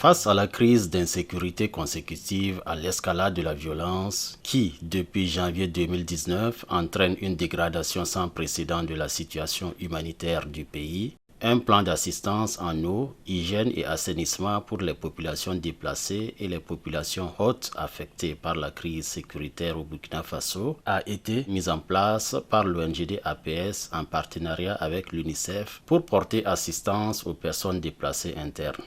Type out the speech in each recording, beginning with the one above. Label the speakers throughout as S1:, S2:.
S1: Face à la crise d'insécurité consécutive à l'escalade de la violence qui, depuis janvier 2019, entraîne une dégradation sans précédent de la situation humanitaire du pays, un plan d'assistance en eau, hygiène et assainissement pour les populations déplacées et les populations hautes affectées par la crise sécuritaire au Burkina Faso a été mis en place par l'ONGD APS en partenariat avec l'UNICEF pour porter assistance aux personnes déplacées internes.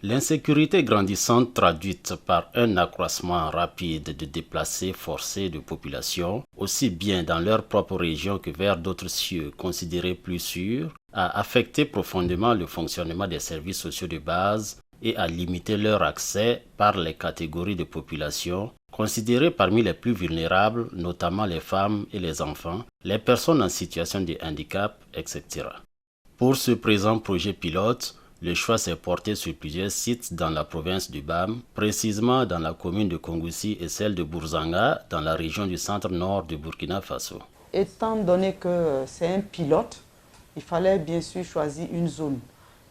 S1: L'insécurité grandissante traduite par un accroissement rapide de déplacés forcés de population, aussi bien dans leur propre région que vers d'autres cieux considérés plus sûrs, a affecté profondément le fonctionnement des services sociaux de base et a limité leur accès par les catégories de population considérées parmi les plus vulnérables, notamment les femmes et les enfants, les personnes en situation de handicap, etc. Pour ce présent projet pilote, le choix s'est porté sur plusieurs sites dans la province du BAM, précisément dans la commune de Kongoussi et celle de Bourzanga, dans la région du centre-nord du Burkina Faso.
S2: Étant donné que c'est un pilote, il fallait bien sûr choisir une zone.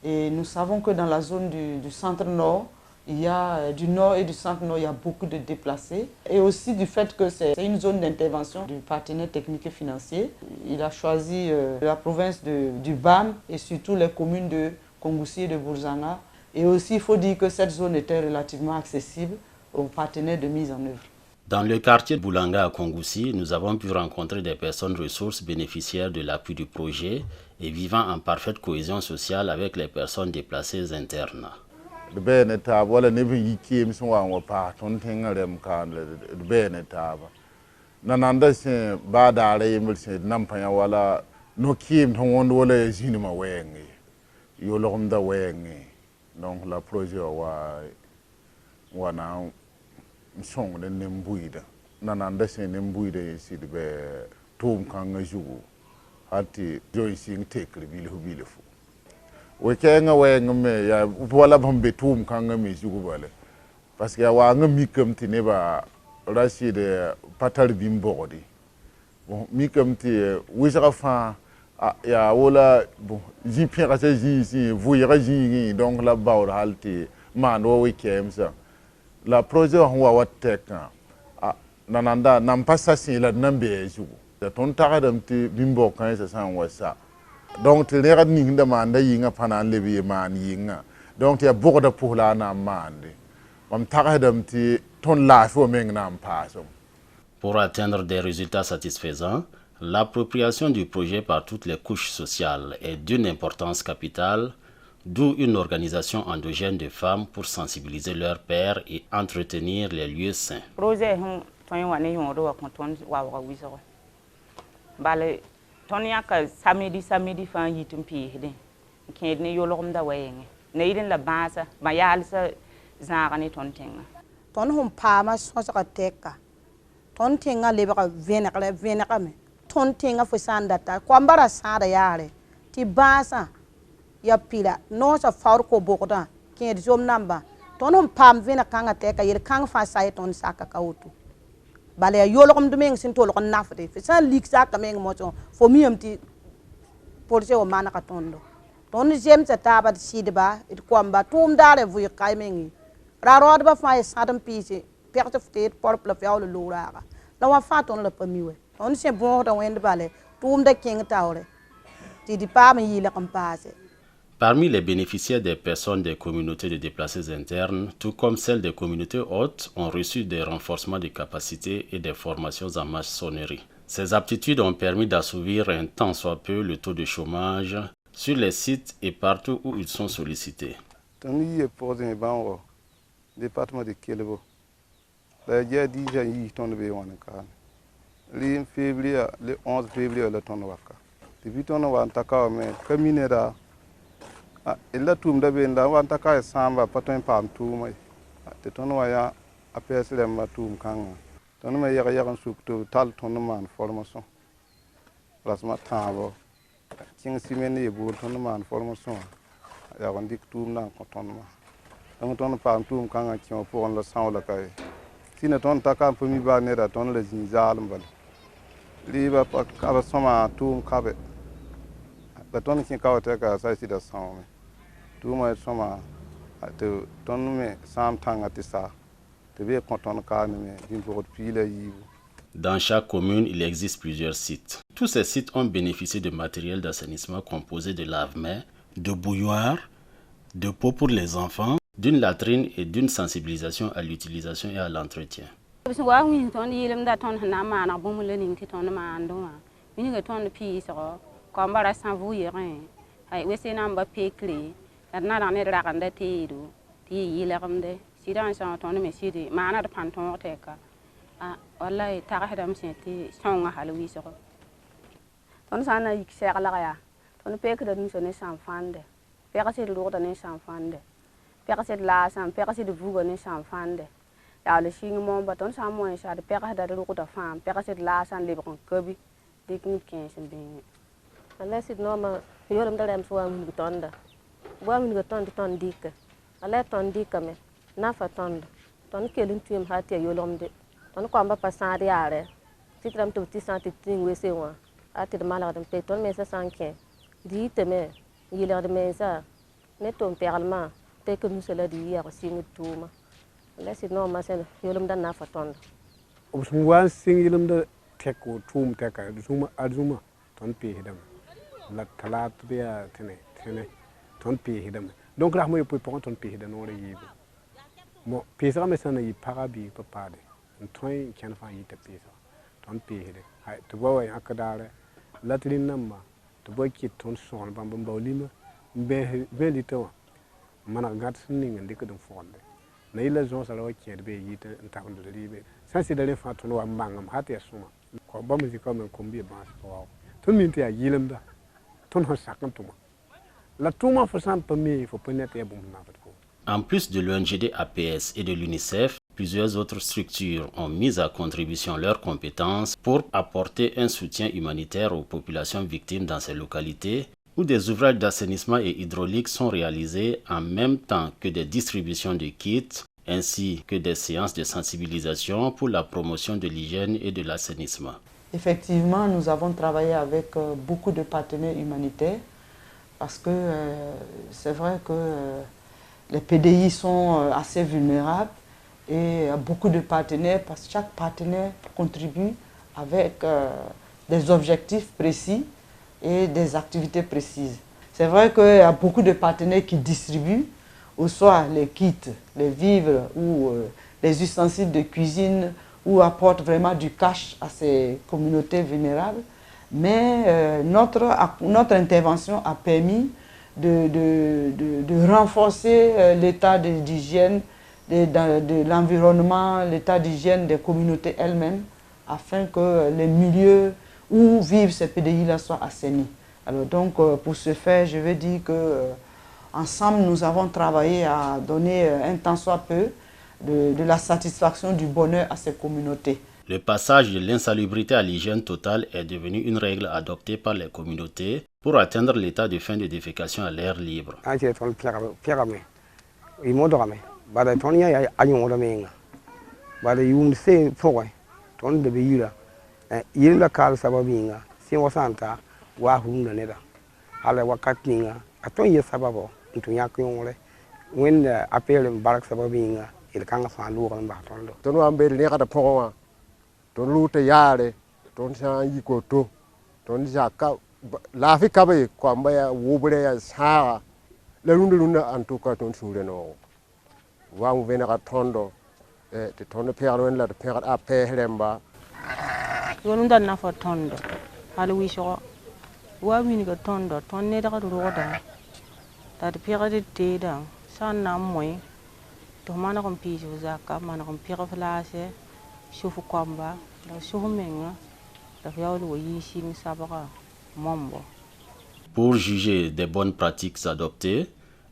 S2: Et nous savons que dans la zone du centre-nord, il y a du nord et du centre-nord, il y a beaucoup de déplacés. Et aussi du fait que c'est une zone d'intervention du partenaire technique et financier. Il a choisi la province du BAM et surtout les communes de Kongoussi et de Bourzanga. Et aussi, il faut dire que cette zone était relativement accessible aux partenaires de mise en œuvre.
S1: Dans le quartier de Boulanga à Kongoussi, nous avons pu rencontrer des personnes ressources bénéficiaires de l'appui du projet et vivant en parfaite cohésion sociale avec les personnes déplacées internes.
S3: Yolomda wenge donc la projet wana song de nembuida nananda se nembuida ici de tom kanga jugu hati joycing tekle bilefu we kenga wenge me ya wala bombe tom kanga me jugu bale parce que wa nga mikam ti ba rashide patal bimbodi bon mikam ti wisra fa ya wala bon ji pira se ji si vouira ji donc la baur halti man wo wekem ça la projet wa wateka nananda nam passa si la nambe ju ton taradam ti bimbo kan sa san wasa donc te ne ni nda manda yinga panan lebi man yinga donc te borda pour la na mande mam taradam ti ton la fo meng nam paso.
S1: Pour atteindre des résultats satisfaisants, l'appropriation du projet par toutes les couches sociales est d'une importance capitale, d'où une organisation endogène de femmes pour sensibiliser leurs pairs et entretenir les lieux sains.
S4: Projet samedi fan yitum pi de kene yolom da wayenge ne idin la basa ma yalsa zagani tontenga
S5: ton hum pama so sa teka tontenga lebaka venaka me tontenga fo sandata kwambara sada yare ti basa ya pila no sa faur ko bokota ke jom namba ton hum pam venaka teka yel kang fa sai ton saka kautu bale yolom dumeng sin to lokon nafde fi san lik saka meng moto fo miam ti porse o manaka tondo ton jem sa taba sidba it kwamba tum dare vu kai mengi rarod ba fa sadam pisi perte fte porple fiaul lura la wa fa ton la pamiwe on se bon da wend bale tum da king taure ti di pa mi la compase.
S1: Parmi les bénéficiaires des personnes des communautés de déplacés internes, tout comme celles des communautés hautes, ont reçu des renforcements de capacités et des formations en maçonnerie. Ces aptitudes ont permis d'assouvir un tant soit peu le taux de chômage sur les sites et partout où ils sont sollicités.
S6: Département de Kelebo. La dia déjà y ton be wana ka. Le février, le 11 février le ton waka. Depuis ton wa taka me caminera illa tum da ben da wan ta kai samba paton pam tum te ton wa ya APS le ma tum kan ton me ya suk to tal ton man formation plasma tabo king simen ye bu ton man formation ya wan dik tum na ko ton ma ton pam tum kan ki o pour la sang la kai sina ton ta kan pumi ba ne da ton le zinjal mbal li ba pa ka ba soma tum ka be la ton ki ka ta ka sai si da sang me tum soma te ton me sam tanga tisa te be kon ton ka ne bin pour pi la yi.
S1: Dans chaque commune, il existe plusieurs sites. Tous ces sites ont bénéficié de matériel d'assainissement composé de lave-mains, de bouilloires, de pots pour les enfants, d'une latrine et d'une sensibilisation à l'utilisation et à l'entretien.
S7: wallahi taxadam senti songa halwi so ton sana yik serla ya ton pek da nso ne sanfande pek se lu da ne sanfande pek se la san pek se de vugo ne sanfande ya le sing mo ba ton sa mo sa de pek da lu da fam pek se la san le bon kobi dik ni kensen be ala sit no ma yoram da dem so am ni tonda bo am ni ton dik ala ton dik me na fa ton kelin tuim hati yolom de ton ko amba pasari are titram to tisanti tingwe sewa ati de mala de peton me sa sanke di teme yile de mesa ne ton peralma te que nous cela di ya singi tuma la si no ma sen yolum dan na faton
S8: obsum wan singi yolum da teko tum teka zuma azuma ton pe hidam la talat biya tene ton pe hidam donc la mo po ton pe hidam no re yibi mo pesa me sana yi parabi papade toy kan fa yi ta pesa ton pehde hay to boy akadare latrin namma to boy ki ton son bam bawlima be lito mana gat ninga dik dum fonde na ila zon sala wa ki be yi ta ta ko de ribe san si dale fa ton wa mangam hate suma ko bam zi ko men ko mbi ba so ton min ta yilam da ton ho sakam tuma la tuma fo sam pa mi fo penete e bum na fa ko.
S1: En plus de l'ONGD APS et de l'UNICEF, plusieurs autres structures ont mis à contribution leurs compétences pour apporter un soutien humanitaire aux populations victimes dans ces localités où des ouvrages d'assainissement et hydraulique sont réalisés en même temps que des distributions de kits ainsi que des séances de sensibilisation pour la promotion de l'hygiène et de l'assainissement.
S2: Effectivement, nous avons travaillé avec beaucoup de partenaires humanitaires parce que c'est vrai que les PDI sont assez vulnérables et beaucoup de partenaires, parce que chaque partenaire contribue avec des objectifs précis et des activités précises. C'est vrai qu'il y a beaucoup de partenaires qui distribuent, ou soit les kits, les vivres ou les ustensiles de cuisine, ou apportent vraiment du cash à ces communautés vulnérables. Mais notre intervention a permis de renforcer l'état d'hygiène de l'environnement, l'état d'hygiène des communautés elles-mêmes, afin que les milieux où vivent ces PDI-là soient assainis. Alors donc, pour ce faire, je veux dire que ensemble, nous avons travaillé à donner un tant soit peu de la satisfaction, du bonheur à ces communautés.
S1: Le passage de l'insalubrité à l'hygiène totale est devenu une règle adoptée par les communautés pour atteindre l'état de fin de défécation à l'air libre.
S9: Bada ton ya ayon wala menga bada yum se foy ton de be yira yin la kal sababinga si wasanta wa hunna neda hala wakatinga aton ye sababo ntu yakyon when apel barak sababinga il kanga fa lu ran ba ton do
S3: ton wa mbel ne kada powa ton lu te yare ton sa yiko to ton jaka la fi kabe ko amba ya wobre ya sa la runda en tout cas ton sure no wa mu venera tondo te tondo pegalo en la te pegat a pehremba
S7: yolum dan na fa tondo hal wi so wa wini ga tondo ton ne daga roda ta te pegade te da san na moy to mana kom pi jo zakka mana kom pega flase sufu komba da sufu menga da yawlu yi sin sabaka mombo
S1: Pour juger des bonnes pratiques adoptées,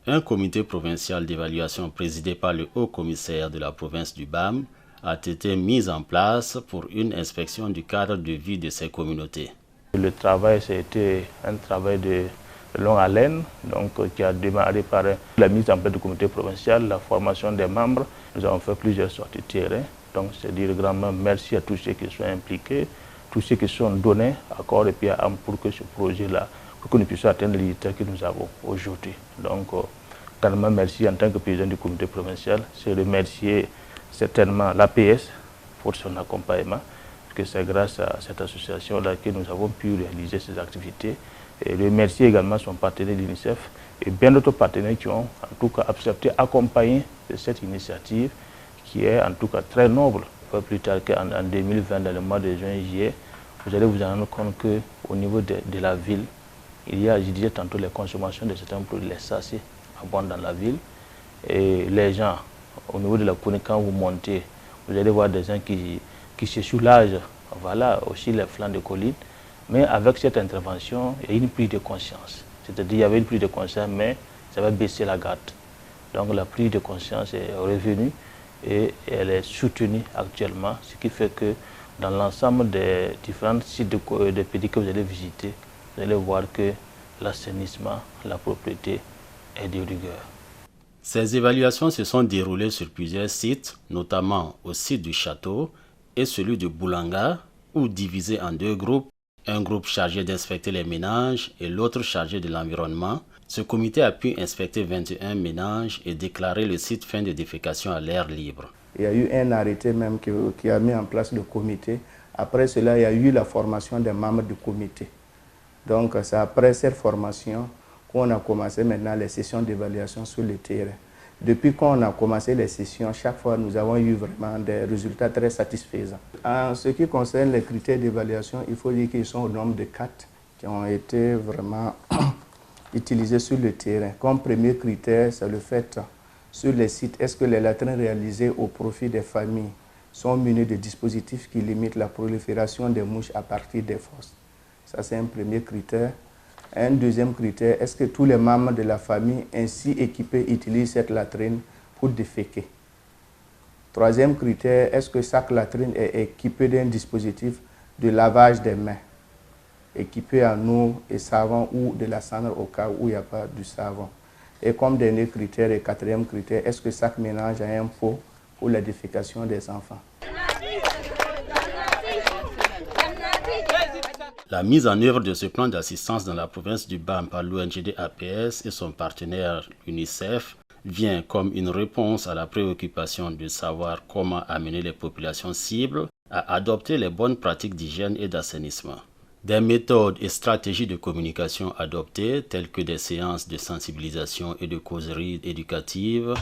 S1: un comité provincial d'évaluation présidé par le haut-commissaire de la province du BAM a été mis en place pour une inspection du cadre de vie de ces communautés.
S10: Le travail, c'était un travail de longue haleine, donc, qui a démarré par la mise en place du comité provincial, la formation des membres. Nous avons fait plusieurs sorties de terrain. Donc, c'est dire grandement merci à tous ceux qui sont impliqués, tous ceux qui sont donnés à corps et pied à âme pour que ce projet-là, pour que nous puissions atteindre les résultats que nous avons aujourd'hui. Donc, grandement merci en tant que président du comité provincial. C'est remercier certainement l'APS pour son accompagnement, parce que c'est grâce à cette association-là que nous avons pu réaliser ces activités. Et remercier également son partenaire l'UNICEF et bien d'autres partenaires qui ont en tout cas accepté d'accompagner cette initiative qui est en tout cas très noble. Pas plus tard qu'en 2020, dans le mois de juin-juillet, vous allez vous rendre compte qu'au niveau de la ville, il y a, je disais tantôt, les consommations de certains produits, les sachets abondent dans la ville. Et les gens, au niveau de la commune, quand vous montez, vous allez voir des gens qui se soulagent, voilà, aussi les flancs de collines. Mais avec cette intervention, il y a une prise de conscience. C'est-à-dire qu'il y avait une prise de conscience, mais ça va baisser la garde. Donc la prise de conscience est revenue et elle est soutenue actuellement, ce qui fait que dans l'ensemble des différents sites de pays que vous allez visiter, vous allez voir que l'assainissement, la propriété est de rigueur.
S1: Ces évaluations se sont déroulées sur plusieurs sites, notamment au site du château et celui de Boulanga, où divisés en deux groupes, un groupe chargé d'inspecter les ménages et l'autre chargé de l'environnement, ce comité a pu inspecter 21 ménages et déclarer le site fin de défécation à l'air libre.
S11: Il y a eu un arrêté même qui a mis en place le comité. Après cela, il y a eu la formation des membres du comité. Donc c'est après cette formation qu'on a commencé maintenant les sessions d'évaluation sur le terrain. Depuis qu'on a commencé les sessions, chaque fois nous avons eu vraiment des résultats très satisfaisants. En ce qui concerne les critères d'évaluation, il faut dire qu'ils sont au nombre de 4 qui ont été vraiment utilisés sur le terrain. Comme premier critère, c'est le fait sur les sites, est-ce que les latrines réalisées au profit des familles sont munis de dispositifs qui limitent la prolifération des mouches à partir des fosses. Ça, c'est un premier critère. Un deuxième critère, est-ce que tous les membres de la famille ainsi équipés utilisent cette latrine pour déféquer? Troisième critère, est-ce que chaque latrine est équipée d'un dispositif de lavage des mains, équipé en eau et savon ou de la cendre au cas où il n'y a pas du savon? Et comme dernier critère et quatrième critère, est-ce que chaque ménage a un pot pour la défécation des enfants?
S1: La mise en œuvre de ce plan d'assistance dans la province du BAM par l'ONGD APS et son partenaire UNICEF vient comme une réponse à la préoccupation de savoir comment amener les populations cibles à adopter les bonnes pratiques d'hygiène et d'assainissement. Des méthodes et stratégies de communication adoptées, telles que des séances de sensibilisation et de causeries éducatives,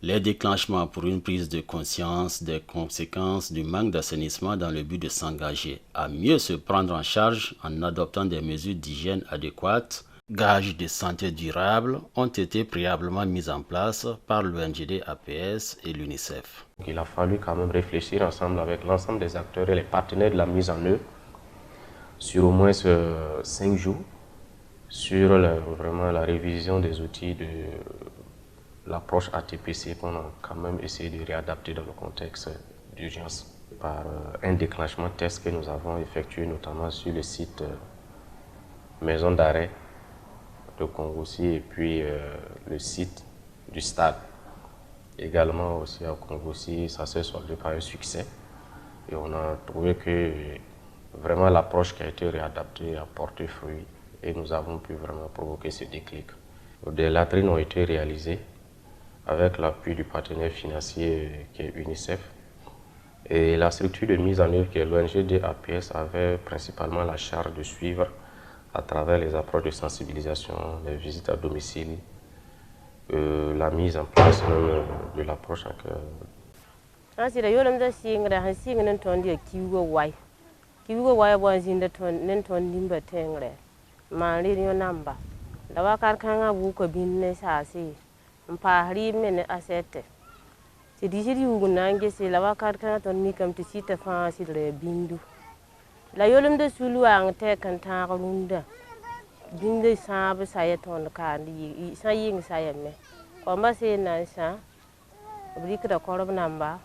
S1: les déclenchements pour une prise de conscience des conséquences du manque d'assainissement dans le but de s'engager à mieux se prendre en charge en adoptant des mesures d'hygiène adéquates, gages de santé durable, ont été préalablement mis en place par l'ONGD APS et l'UNICEF.
S12: Il a fallu quand même réfléchir ensemble avec l'ensemble des acteurs et les partenaires de la mise en œuvre sur au moins 5 jours sur vraiment la révision des outils de l'approche ATPC qu'on a quand même essayé de réadapter dans le contexte d'urgence par un déclenchement test que nous avons effectué notamment sur le site maison d'arrêt de Kongossi et puis le site du stade. Également aussi à Kongossi, ça s'est soldé par un succès et on a trouvé que vraiment l'approche qui a été réadaptée a porté fruit et nous avons pu vraiment provoquer ce déclic. Des latrines ont été réalisées avec l'appui du partenaire financier qui est UNICEF. Et la structure de mise en œuvre qui est l'ONGD APS avait principalement la charge de suivre à travers les approches de sensibilisation, les visites à domicile, la mise en place de l'approche à cœur.
S7: Mpahri mene asete se dijiri ugunange se la wakar kana ton mi kam te sita fa si le bindu la yolum de sulu ang te kan ta runda
S13: binde sabe saya ton kandi sa ying saya me ko ma se na sa brik da korob namba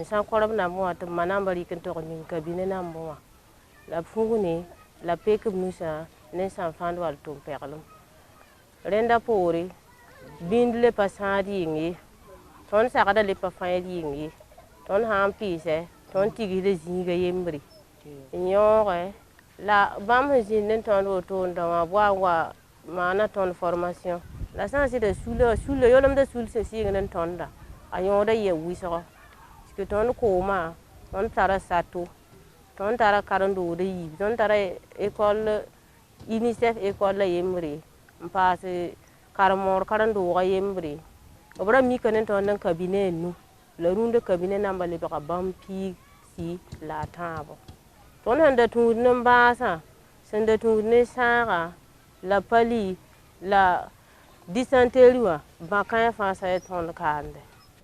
S13: sa korob namba to manamba rikin to min kabine namba la funguni la pek musa ne san fand wal to perlum renda pori bindle pasadi ngi ton sa kada le pa faydi ngi ton hampi se ton tigi de zinga yembri nyore la bam zinen ton roto ndama bwa mana ton formation la sansi de sule yolom de sul se singen ton da ayoda ye wiso que ton koma ton tara sato ton tara karando de yi ton tara école UNICEF école yemri passe karamor karando ga yemri obra mi kanen ton nan cabinet nu le runde cabinet namba le ba bampi si la table ton handa tu nambasa sende tu ne sara la pali la dysenterie ba kan fa sa ton kande.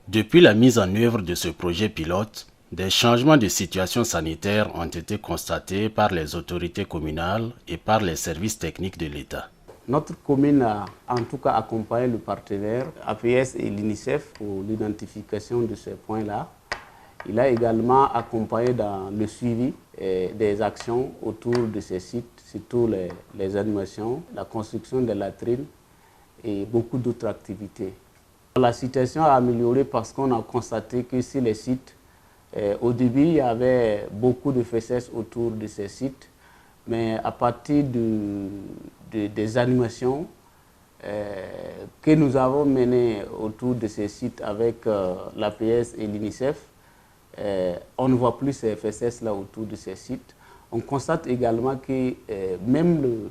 S1: Depuis la mise en œuvre de ce projet pilote, des changements de situation sanitaire ont été constatés par les autorités communales et par les services techniques de l'État.
S14: Notre commune a en tout cas accompagné le partenaire APS et l'UNICEF pour l'identification de ces points-là. Il a également accompagné dans le suivi des actions autour de ces sites, surtout les animations, la construction des latrines et beaucoup d'autres activités. La situation a amélioré parce qu'on a constaté que sur les sites, au début, il y avait beaucoup de fesses autour de ces sites, mais à partir des animations que nous avons menées autour de ces sites avec l'APS et l'UNICEF, on ne voit plus ces fesses-là autour de ces sites. On constate également que même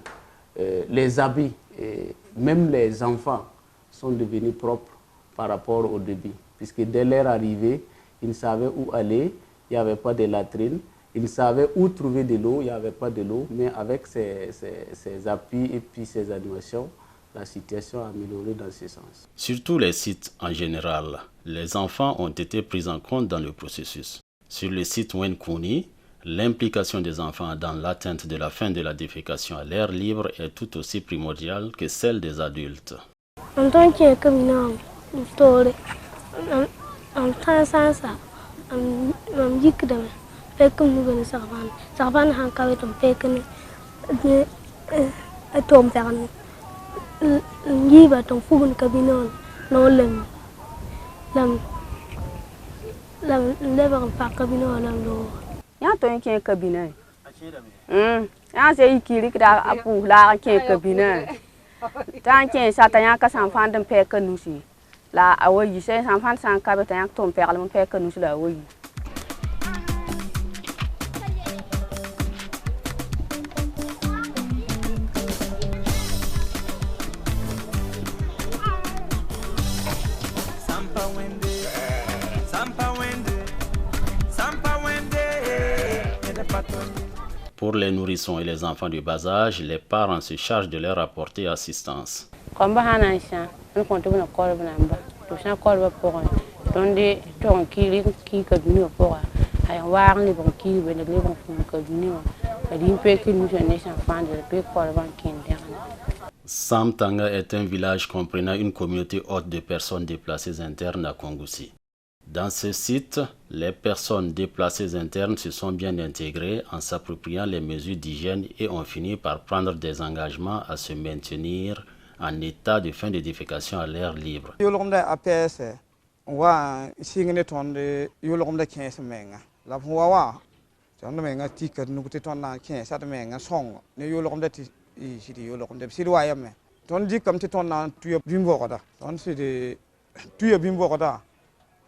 S14: les habits, même les enfants sont devenus propres par rapport au début, puisque dès leur arrivée, ils savaient où aller, il n'y avait pas de latrine, ils savaient où trouver de l'eau, il n'y avait pas de l'eau, mais avec ces appuis et puis ces animations, la situation a amélioré dans ce sens.
S1: Sur tous les sites en général, les enfants ont été pris en compte dans le processus. Sur le site Wenkuni, l'implication des enfants dans l'atteinte de la fin de la défécation à l'air libre est tout aussi primordiale que celle des adultes.
S7: Ya to yake kabina ya sai kiri da apu la ke kabina tan ke sa ta ya ka san fan dan pe ka nusi la awoyi sai san fan san ka ta ya to pe ka mun pe ka nusi la awoyi.
S1: Pour les nourrissons et les enfants du bas âge, les parents se chargent de leur apporter assistance. Sam Tanga est un village comprenant une communauté haute de personnes déplacées internes à Kongoussi. Dans ce site, les personnes déplacées internes se sont bien intégrées en s'appropriant les mesures d'hygiène et ont fini par prendre des engagements à se maintenir en état de fin de défécation à l'air libre.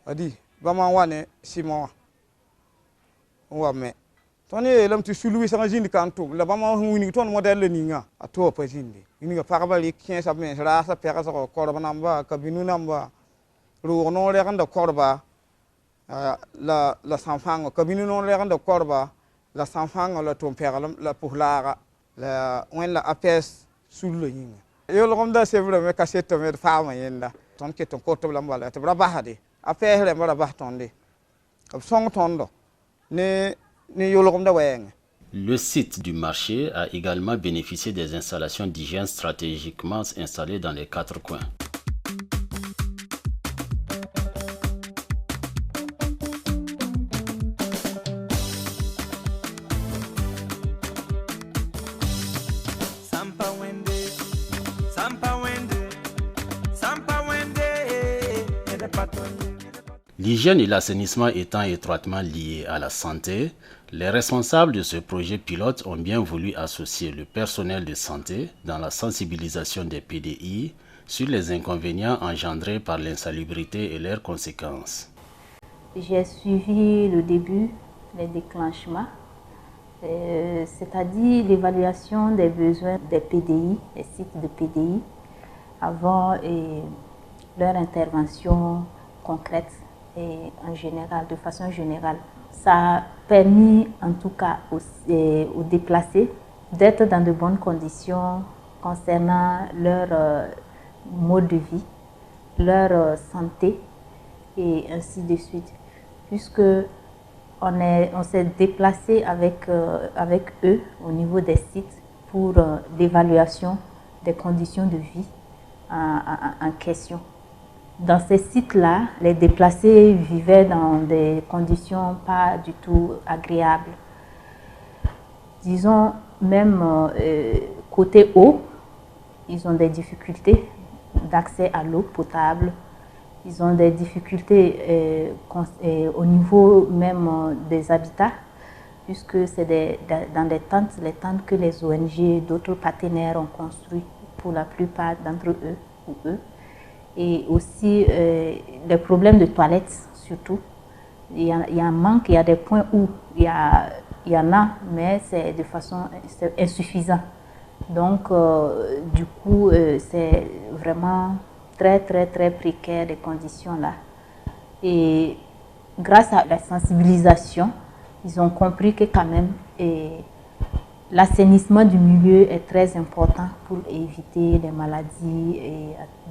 S6: Adi bama wane simo wa me toni lam ti sulu sa jindi kanto la bama huni ton model ni nga ato pa jindi ni nga parabali 15 men ra sa pera sa korba namba kabinu namba ru no le ganda korba la sanfang kabinu no le ganda korba la sanfang la ton pera la puhlara la wen la apes sulu ni yo lo ganda c'est vrai cassette me fama yenda ton ke ton korto la mbala te braba hade affaire le mara bahtonde ab song tondo ne yologom da weng
S1: Le site du marché a également bénéficié des installations d'hygiène stratégiquement installées dans les 4 coins. L'hygiène et l'assainissement étant étroitement liés à la santé, les responsables de ce projet pilote ont bien voulu associer le personnel de santé dans la sensibilisation des PDI sur les inconvénients engendrés par l'insalubrité et leurs conséquences.
S15: J'ai suivi le début, les déclenchements, c'est-à-dire l'évaluation des besoins des PDI, des sites de PDI, avant leur intervention concrète et en général, de façon générale. Ça a permis en tout cas aux déplacés d'être dans de bonnes conditions concernant leur mode de vie, leur santé et ainsi de suite. Puisque on s'est déplacé avec eux au niveau des sites pour l'évaluation des conditions de vie en question. Dans ces sites-là, les déplacés vivaient dans des conditions pas du tout agréables. Disons, même côté eau, ils ont des difficultés d'accès à l'eau potable. Ils ont des difficultés au niveau même des habitats, puisque c'est dans des tentes, les tentes que les ONG et d'autres partenaires ont construites pour la plupart d'entre eux ou eux. Et aussi les problèmes de toilettes surtout. Il y a un manque, il y a des points où il y en a, mais c'est de façon insuffisante. Donc du coup, c'est vraiment très précaire les conditions là. Et grâce à la sensibilisation, ils ont compris que quand même l'assainissement du milieu est très important pour éviter les maladies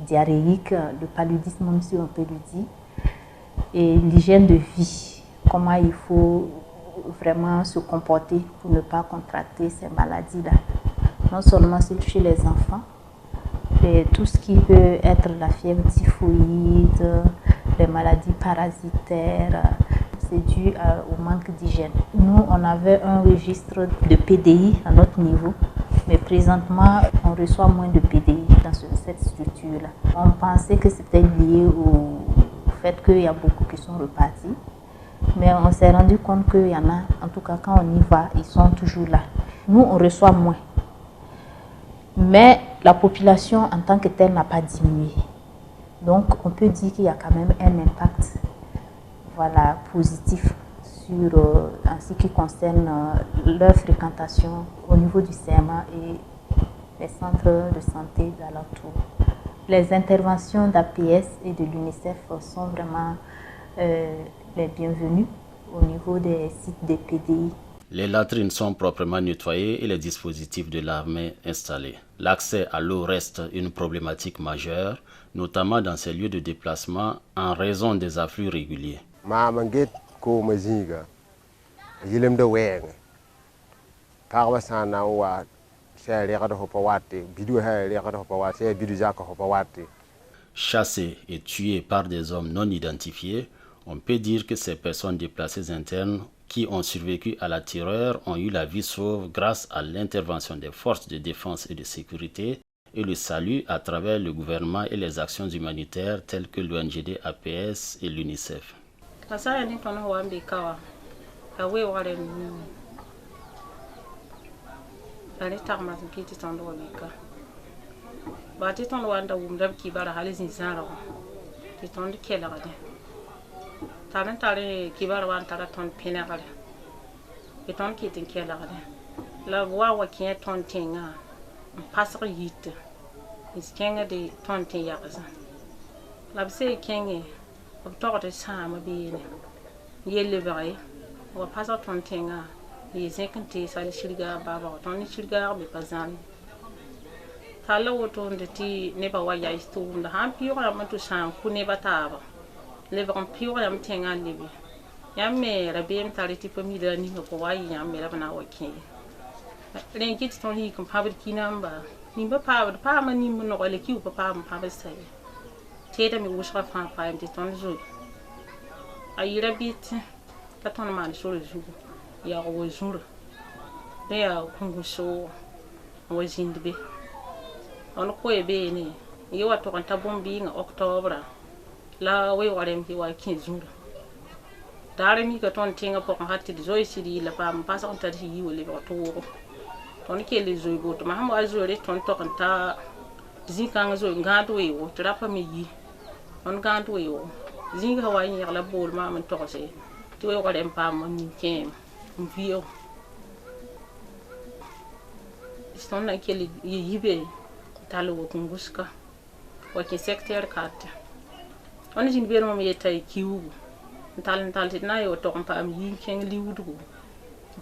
S15: diarrhéiques, le paludisme, même si on peut le dire, et l'hygiène de vie, comment il faut vraiment se comporter pour ne pas contracter ces maladies-là. Non seulement chez les enfants, mais tout ce qui peut être la fièvre typhoïde, les maladies parasitaires, c'est dû au manque d'hygiène. Nous, on avait un registre de PDI à notre niveau, mais présentement, on reçoit moins de PDI dans cette structure-là. On pensait que c'était lié au fait qu'il y a beaucoup qui sont repartis, mais on s'est rendu compte qu'il y en a, en tout cas quand on y va, ils sont toujours là. Nous, on reçoit moins, mais la population en tant que telle n'a pas diminué. Donc, on peut dire qu'il y a quand même un impact positif en ce qui concerne leur fréquentation au niveau du CMA et les centres de santé d'alentour. Les interventions d'APS et de l'UNICEF sont vraiment les bienvenues au niveau des sites des PDI.
S1: Les latrines sont proprement nettoyées et les dispositifs de l'armée installés. L'accès à l'eau reste une problématique majeure, notamment dans ces lieux de déplacement en raison des afflux réguliers.
S16: Ko maziga yilem de weng parwa sana wa shere ga ho pawate bidu ha le ga ho pawate bidu jaka ho pawate.
S1: Chassés et tués par des hommes non identifiés, on peut dire que ces personnes déplacées internes qui ont survécu à la terreur ont eu la vie sauve grâce à l'intervention des forces de défense et de sécurité et le salut à travers le gouvernement et les actions humanitaires telles que l'ONGD APS et l'UNICEF.
S17: Masaya ni kono wambi kawa awe wale ale tarma kiti tando wika ba ti tondo wanda wumda ki bara halisi zara ti tondo kela gade taran tare ki bara wan tara ton pina gade ti ton kiti kela gade la wa ki ton tinga pasra yit is kenga de ton tin yakaza la bse kenge of de sama bine yelle bare wa pasa ton tinga yi zekanti sali shirga baba ton shirga be pazan tala woto ndeti ne ba waya istu nda han piora matu san ku ne bataba le ba piora am tinga libi Yamme rabem tare tipo mi da ni ko wayi yamme rabna wake ren kit ton hi kom pabar kinamba nimba pa ma ni mo no le ki pa pa sai te da mi wusha fa pa mi ton zo ayira bit ka ton ma so le zu ya go zura be ya kungu so wo zindbe on ko e be ni yi wa to kan tabombi nga octobre la we warem ki wa kin zura dare mi ka ton tinga pok hatti di zoy sidi la pam pasa on tati yi wole ko to ton ke le zoy bot ma ham azo re ton to kan ta zika nga zoy ngado we o tra pa mi yi on ngado we o zinga wa yi la bol ma man to se ti we ko dem pam mi kem vio ston na ke le yi be talo ko nguska wa ke secteur 4 on jin be no mi yetay kiwu tal na yo to pam yin ken liwudu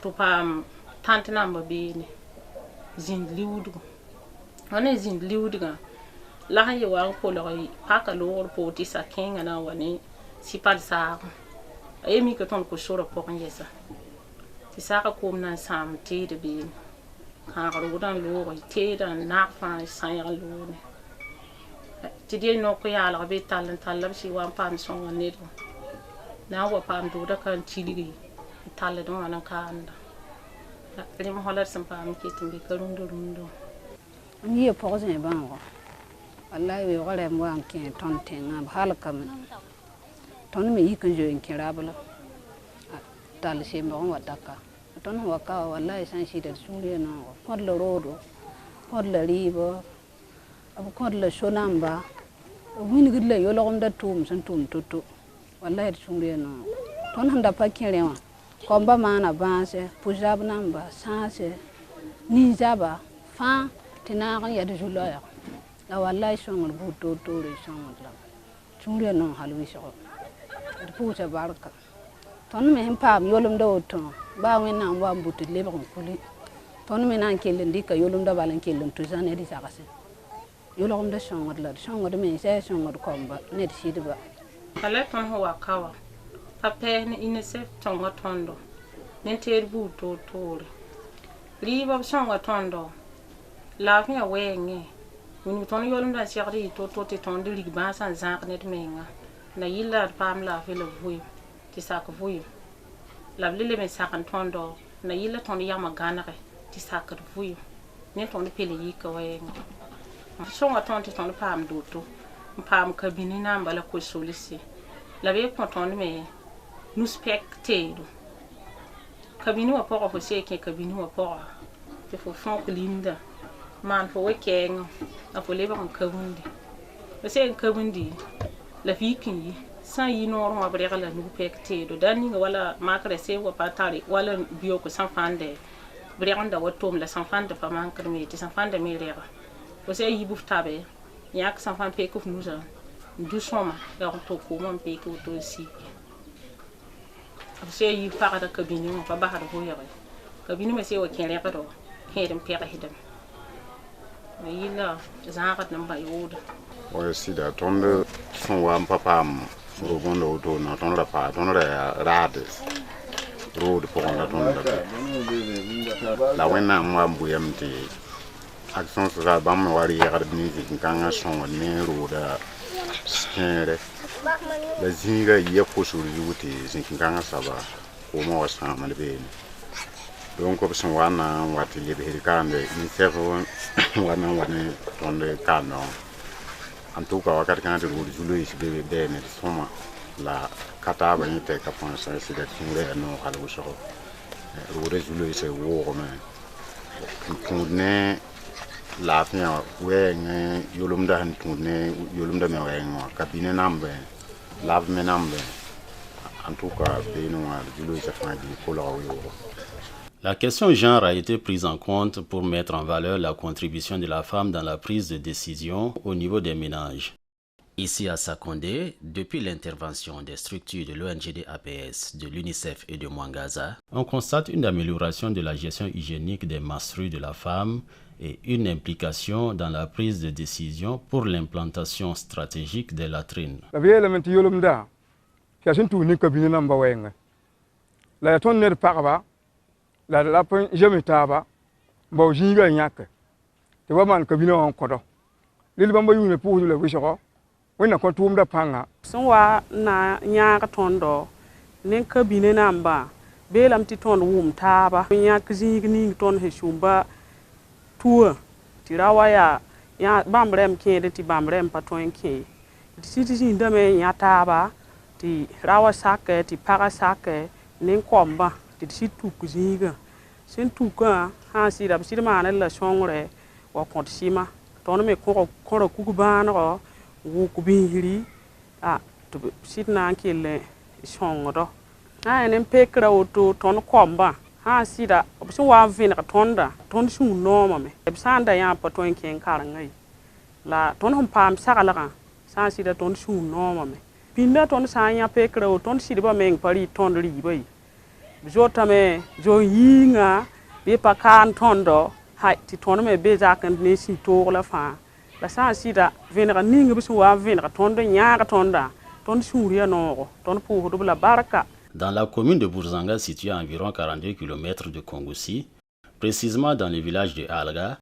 S17: to pam tant namba be ne zin liwudu on zin liwudu ga la ha yo wa ko lo paka lo po ti sa ken na wani si pal sa e mi ko ton ko sura po ngesa ti sa ka ko na sam ti de be ka ro dan lo ti dan na fa sa ya lo ne ti de no ko ya la be tal la si wa pam so ne do na wa pam do da kan chiligi talle do anan kanda ri mo holar sam pam ki timbe karundo
S18: ni e pozen e bango wallahi we wala mo an ken ton tenga halka men ton me yikan jo en kirabala tal se mo wadaka ton waka wallahi san shi da suriya no hod lo rodo hod la ribo abu hod la shonamba wini gidle yo lo gom da tum san tum tutu wallahi sungre no ton handa pakere wa komba mana banse pujab namba sanse ni jaba fa tina kan ya de juloya la wallahi songol bu to re songol la sungre no halwi so puja barka ton me pam yolum do to ba wen na wa mbutu le ba kuli ton me nan kelen dika yolum da balan kelen to zane di sakase yolum da songol me se songol komba ne di ba
S17: ale ton ho wakawa pape ni inesef tonga tondo nenter bu to riba songa tondo la fi awenge ni ton yolum da chiri to te tondo lig ba san zak net menga na yilla pam la fi le vuy ti sak vuy la lele me sakan tondo na yilla ton yama ganare ti sak vuy ni ton pele yika wenga songa tondo ton pam do to pam kabini na mbala ko solisi la be konton me nous spectedo kabini wa poko fo seke kabini wa poko te fo fon linda man fo wekeng a fo leba on kabundi o se kabundi la fikin yi san yi no ro abre la nous spectedo dani wala makre se wa patari wala bio ko san fande brenda watom la san fande fa man kreme ti san fande me rera o se yi buftabe yak san fan pe ko nuza du soma ya to ko mon pe ko to si se yi fa da kabini mo fa ba ha do yare kabini me se wa ken re do hedem pe ga hedem yi la zaat nam ba yoda
S3: o si da ton son wa papam ro gondo do na ton la pa ton rade road po na ton la wena mo mbuyamti action sociale bam wari ya garbi ni kanga son ne roda skere la zinga ye ko suri wuti zin kanga saba ko mo wasa mal be donc ko son wana wati le be kande ni sefo wana wana tonde kano en tout cas wakati kana de julo is be be ne soma la kata ba ni te ka pensa c'est de trouver no ala wo so ro julo is wo me ne la fin we yolum da han tune yolum da me we ngo kabine nambe lave me nambe en tout cas be no julo is fa di ko la wo.
S1: La question genre a été prise en compte pour mettre en valeur la contribution de la femme dans la prise de décision au niveau des ménages. Ici à Sakondé, depuis l'intervention des structures de l'ONGD APS, de l'UNICEF et de Mwangaza, on constate une amélioration de la gestion hygiénique des menstrues de la femme et une implication dans la prise de décision pour l'implantation stratégique des latrines.
S19: la ton ner pagba la pon jemi taba bo jinga nyake te wa man kabina on kodo lil bamba yune pour le wisho wena ko tum da panga
S20: sunwa na nyaaka tondo nen kabine namba belam ti ton wum taba nyaaka jinga ni ton he shumba tuwa tirawa ya bamrem kede ti bamrem paton ke ti siti ndame nya taba ti rawa sake ti para sake nen komba ti situ kuzinga sen tuka ha sira bisir mana la shongre wa kontsima ton me ko kubana ro wu kubihiri to sitna kele shongro ha nen pekra oto ton komba ha sira bisin wa vin ka tonda ton shu noma me bisanda ya paton ken karangai la ton hom pam sagala sa sira ton shu noma me pinda ton sa ya pekra o ton sira ba meng pari ton ri bai jotame jo yinga be pa kan tondo ha ti ton me be za kan ne si to la fa la sa sida venera ninga bisu wa venera tondo nyaaka tonda ton suria no ton pour de la baraka.
S1: Dans la commune de Bourzanga, située à environ 42 km de Kongoussi, précisément dans le village de Alga,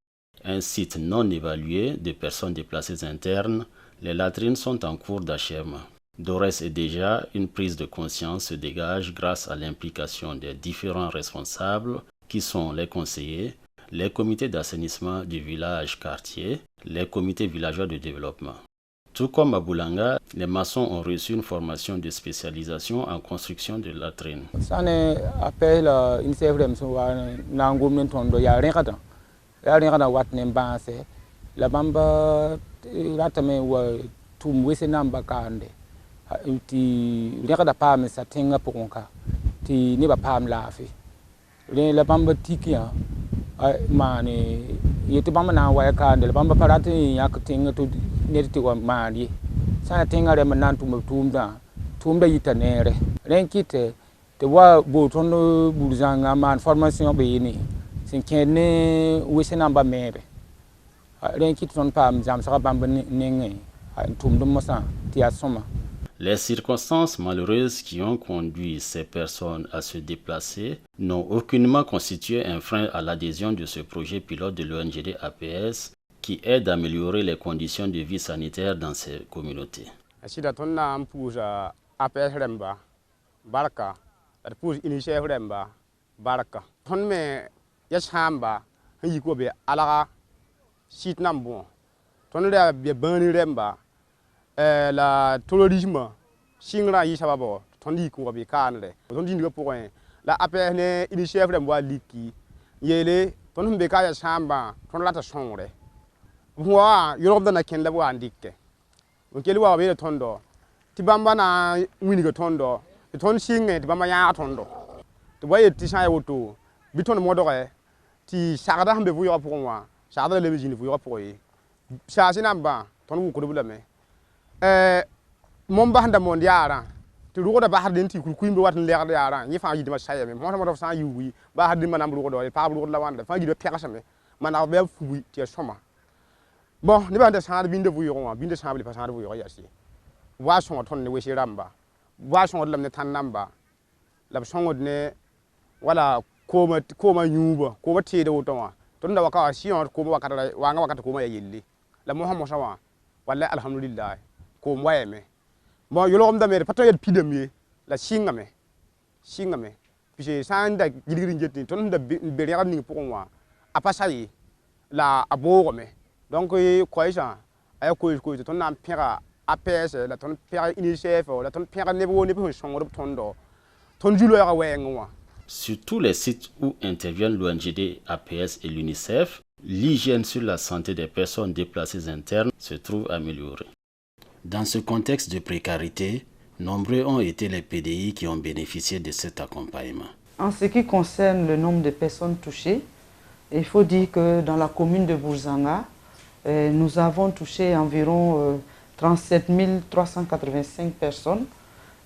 S1: un site non évalué de personnes déplacées internes, les latrines sont en cours d'achèvement. D'ores et déjà, une prise de conscience se dégage grâce à l'implication des différents responsables qui sont les conseillers, les comités d'assainissement du village-quartier, les comités villageois de développement. Tout comme à Boulanga, les maçons ont reçu une formation de spécialisation en construction de latrines.
S21: Ça appelle une sévère nangum tondo ya ringada. Ya ringada wat nembanse. La bamba ratame wa tum wese namba kande. Ti ringada pam sa tenga ponka. Ti niba pam lafi. La bamba tikia mane yeti bamba na wa kande. La bamba parati yak tenga to neti wa mani sa tenga re manan tumda yitanere renkite te wa bo tono Bourzanga man formation be ni sin kene wese namba mebe renkite ton pam jam sa bamba nenge tumdum mosa ti asoma.
S1: Les circonstances malheureuses qui ont conduit ces personnes à se déplacer n'ont aucunement constitué un frein à l'adhésion de ce projet pilote de l'ONGD APS qui aide à améliorer les conditions de vie sanitaire dans ces communautés.
S21: Sida tonna pour APS remba baraka pour initier remba baraka ton me yashamba yiko be alaga sit nambo ton le be bani remba la terrorisme singra yi sababo ton yiko be kanle ton dinga pour la APS ne initier remba liki yele ton be ka yashamba ton lata songre wa Europe na ken labo andike on keli wa be tondo ti bamba na winiga tondo ton singe ti bamba ya tondo to boye ti sa yoto biton modore ti sagada hambe vu yo pour moi sagada le mejini vu yo pour yi sa sinamba ton wu ko do bulame mom ba handa mon yara ti rugo da ba hadin ti ku imbe wat leer yara ni fa yi ma saye me mo sa yuwi ba hadin manam rugo do pa rugo la wanda fa yi do pekasa me mana be fu ti soma. Bon, ni ba ndesa binde vuyo binde sa bali pasande vuyo yasi wa son ton ne weshi ramba wa son lam ne tan namba la son ne wala koma nyuba ko bate da wutonwa ton da waka siyon ko wakata wa nga wakata ko ma yelli la muhammad sawa wallahi alhamdulillah ko moyeme bon yolo am da mere pato yel pidemie la singame puis sanda gidigri jetti ton da be yaram ni pour moi a passayi la abogome. Donc, quoi ça? Aïe, quoi, ton nom pire APS, la ton pire UNICEF, la ton pire niveau ne peut changer ton julo à moi.
S1: Sur tous les sites où interviennent l'ONGD APS et l'UNICEF, l'hygiène sur la santé des personnes déplacées internes se trouve améliorée. Dans ce contexte de précarité, nombreux ont été les PDI qui ont bénéficié de cet accompagnement.
S2: En ce qui concerne le nombre de personnes touchées, il faut dire que dans la commune de Bourzanga, nous avons touché environ 37 385 personnes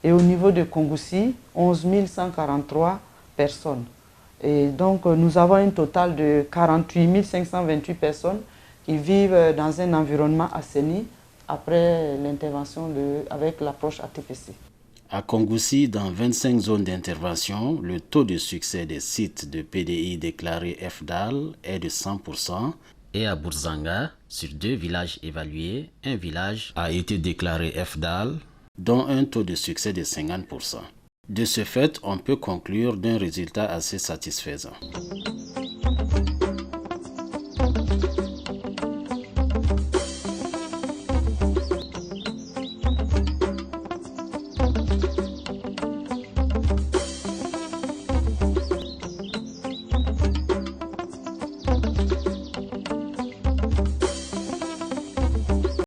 S2: et au niveau de Kongoussi, 11 143 personnes. Et donc nous avons un total de 48 528 personnes qui vivent dans un environnement assaini après l'intervention avec l'approche ATPC.
S1: À Kongoussi, dans 25 zones d'intervention, le taux de succès des sites de PDI déclarés FDAL est de 100%. Et à Bourzanga, sur 2 villages évalués, un village a été déclaré FDAL, dont un taux de succès de 50%. De ce fait, on peut conclure d'un résultat assez satisfaisant.